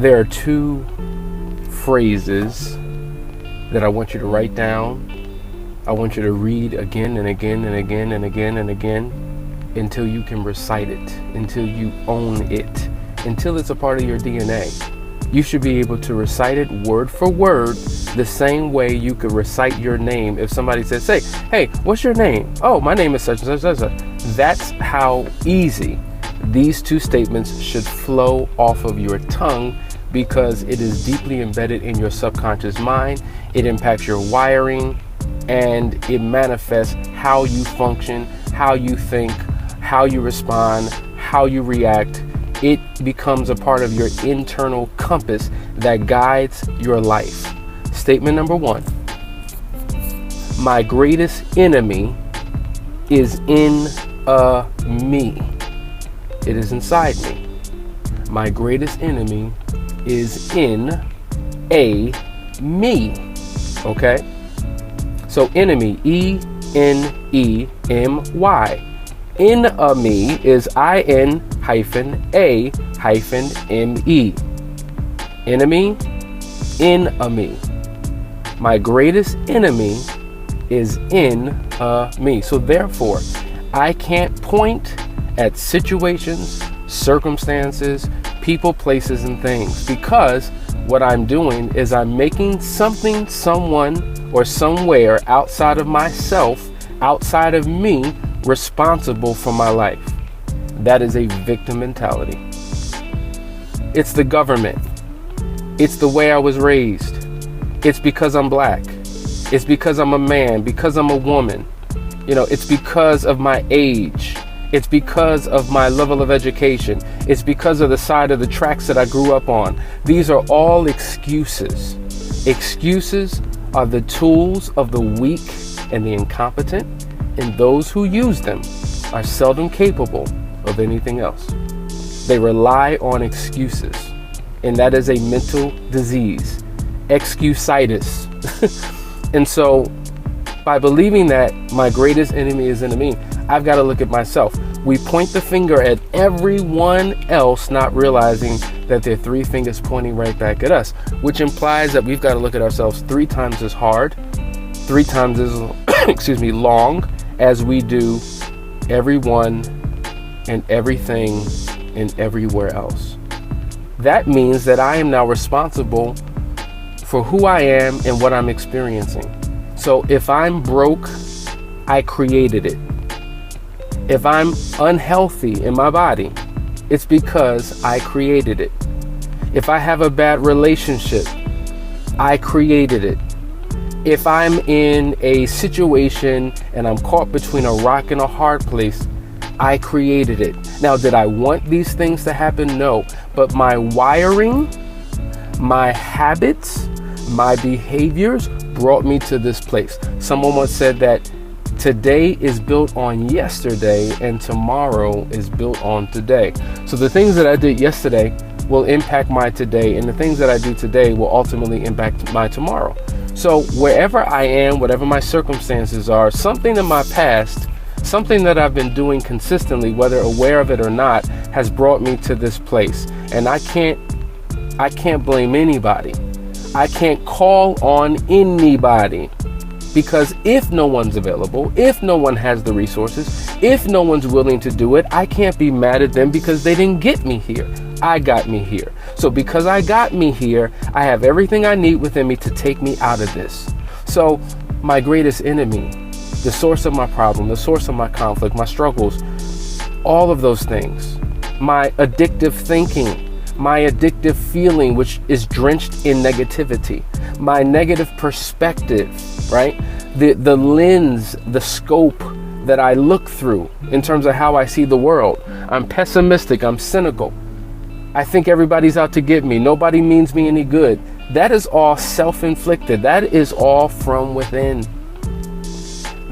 There are two phrases that I want you to write down. I want you to read again and again and again and again and again until you can recite it, until you own it, until it's a part of your DNA. You should be able to recite it word for word the same way you could recite your name. If somebody says, hey, what's your name? Oh, my name is such and such and such. That's how easy these two statements should flow off of your tongue, because it is deeply embedded in your subconscious mind. It impacts your wiring, and it manifests how you function, how you think, how you respond, how you react. It becomes a part of your internal compass that guides your life. Statement number one: my greatest enemy is in me. It is inside me. My greatest enemy is in a me. Okay? So enemy, E-N-E-M-Y. In a me is I-N-A-M-E. Enemy, in a me. My greatest enemy is in a me. So therefore, I can't point at situations, circumstances, people, places, and things, because what I'm doing is I'm making something, someone, or somewhere outside of myself, outside of me, responsible for my life. That is a victim mentality. It's the government. It's the way I was raised. It's because I'm black. It's because I'm a man, because I'm a woman. It's because of my age. It's because of my level of education. It's because of the side of the tracks that I grew up on. These are all excuses. Excuses are the tools of the weak and the incompetent, and those who use them are seldom capable of anything else. They rely on excuses, and that is a mental disease, excusitis. And so by believing that my greatest enemy is in me, I've got to look at myself. We point the finger at everyone else, not realizing that there are three fingers pointing right back at us, which implies that we've got to look at ourselves 3 times as hard, 3 times as long as we do everyone and everything and everywhere else. That means that I am now responsible for who I am and what I'm experiencing. So if I'm broke, I created it. If I'm unhealthy in my body, it's because I created it. If I have a bad relationship, I created it. If I'm in a situation and I'm caught between a rock and a hard place, I created it. Now, did I want these things to happen? No. But my wiring, my habits, my behaviors brought me to this place. Someone once said that today is built on yesterday and tomorrow is built on today. So the things that I did yesterday will impact my today, and the things that I do today will ultimately impact my tomorrow. So wherever I am, whatever my circumstances are, something in my past, something that I've been doing consistently, whether aware of it or not, has brought me to this place. And I can't blame anybody. I can't call on anybody, because if no one's available, if no one has the resources, if no one's willing to do it, I can't be mad at them because they didn't get me here. I got me here. So because I got me here, I have everything I need within me to take me out of this. So my greatest enemy, the source of my problem, the source of my conflict, my struggles, all of those things, my addictive thinking, my addictive feeling, which is drenched in negativity, my negative perspective, right? The lens, the scope that I look through in terms of how I see the world. I'm pessimistic, I'm cynical. I think everybody's out to get me. Nobody means me any good. That is all self-inflicted. That is all from within.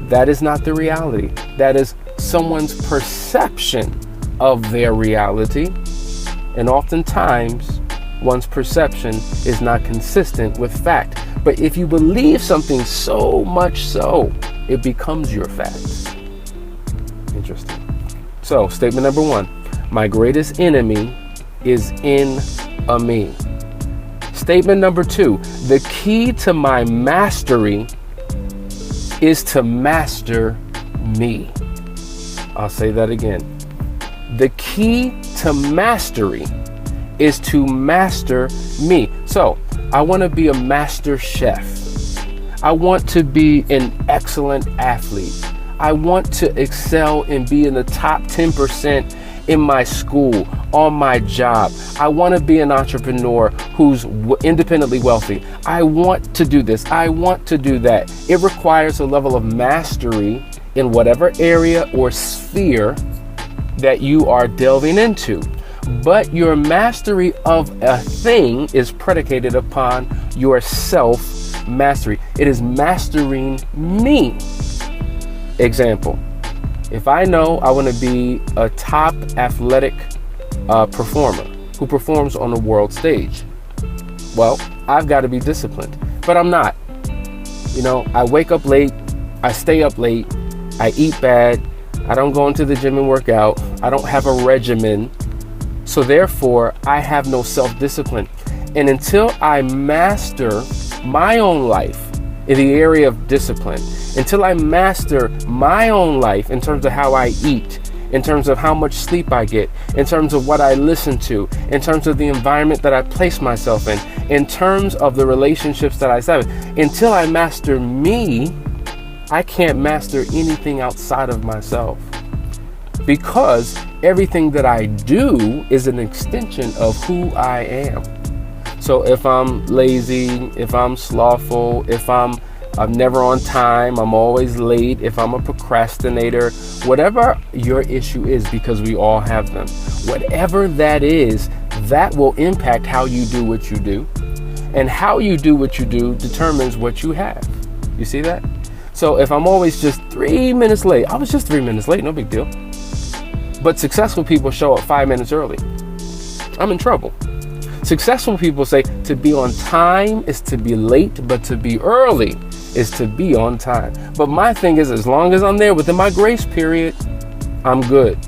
That is not the reality. That is someone's perception of their reality. And oftentimes, one's perception is not consistent with fact. But if you believe something so much so, it becomes your fact. Interesting. So, statement number 1, my greatest enemy is in a me. Statement number 2, the key to my mastery is to master me. I'll say that again. The key to mastery is to master me. So I want to be a master chef. I want to be an excellent athlete. I want to excel and be in the top 10% in my school, on my job. I want to be an entrepreneur who's independently wealthy. I want to do this. I want to do that. It requires a level of mastery in whatever area or sphere that you are delving into. But your mastery of a thing is predicated upon your self-mastery. It is mastering me. Example. If I know I want to be a top athletic performer who performs on the world stage, well, I've got to be disciplined, but I'm not. You know, I wake up late, I stay up late, I eat bad, I don't go into the gym and work out, I don't have a regimen, so therefore I have no self-discipline. And until I master my own life in the area of discipline, until I master my own life in terms of how I eat, in terms of how much sleep I get, in terms of what I listen to, in terms of the environment that I place myself in terms of the relationships that I establish, until I master me, I can't master anything outside of myself. Because everything that I do is an extension of who I am. So if I'm lazy, if I'm slothful, if I'm never on time, I'm always late, if I'm a procrastinator, whatever your issue is, because we all have them, whatever that is, that will impact how you do what you do. And how you do what you do determines what you have. You see that? So if I'm always just 3 minutes late, I was just 3 minutes late, no big deal. But successful people show up 5 minutes early. I'm in trouble. Successful people say to be on time is to be late, but to be early is to be on time. But my thing is, as long as I'm there within my grace period, I'm good.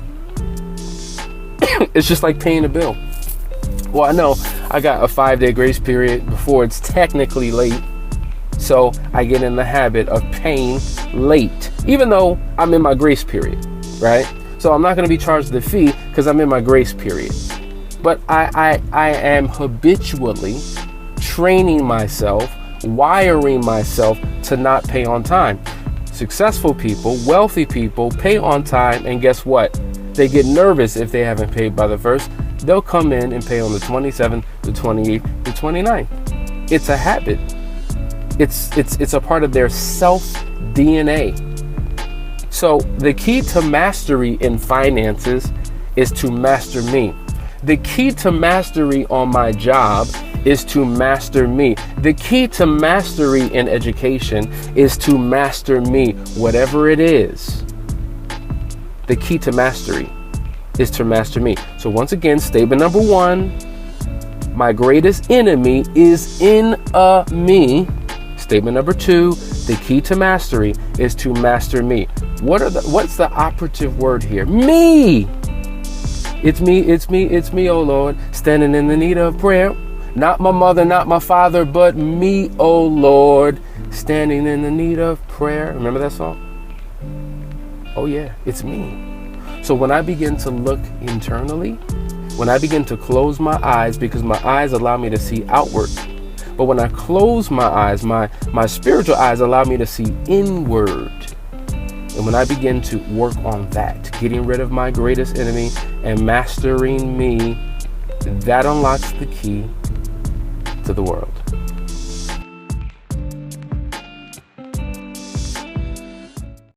It's just like paying a bill. Well, I know I got a 5-day grace period before it's technically late. So I get in the habit of paying late, even though I'm in my grace period, right? So I'm not going to be charged the fee because I'm in my grace period. But I am habitually training myself, wiring myself to not pay on time. Successful people, wealthy people pay on time, and guess what? They get nervous if they haven't paid by the 1st. They'll come in and pay on the 27th, the 28th, the 29th. It's a habit. It's a part of their self DNA. So the key to mastery in finances is to master me. The key to mastery on my job is to master me. The key to mastery in education is to master me, whatever it is. The key to mastery is to master me. So once again, statement number 1, my greatest enemy is in me. Statement number 2, the key to mastery is to master me. What's the operative word here? Me. It's me, oh Lord, standing in the need of prayer. Not my mother, not my father, but me, oh Lord, standing in the need of prayer. Remember that song? Oh yeah, it's me. So when I begin to look internally, when I begin to close my eyes, because my eyes allow me to see outward, but when I close my eyes, my spiritual eyes allow me to see inward. And when I begin to work on that, getting rid of my greatest enemy and mastering me, that unlocks the key to the world.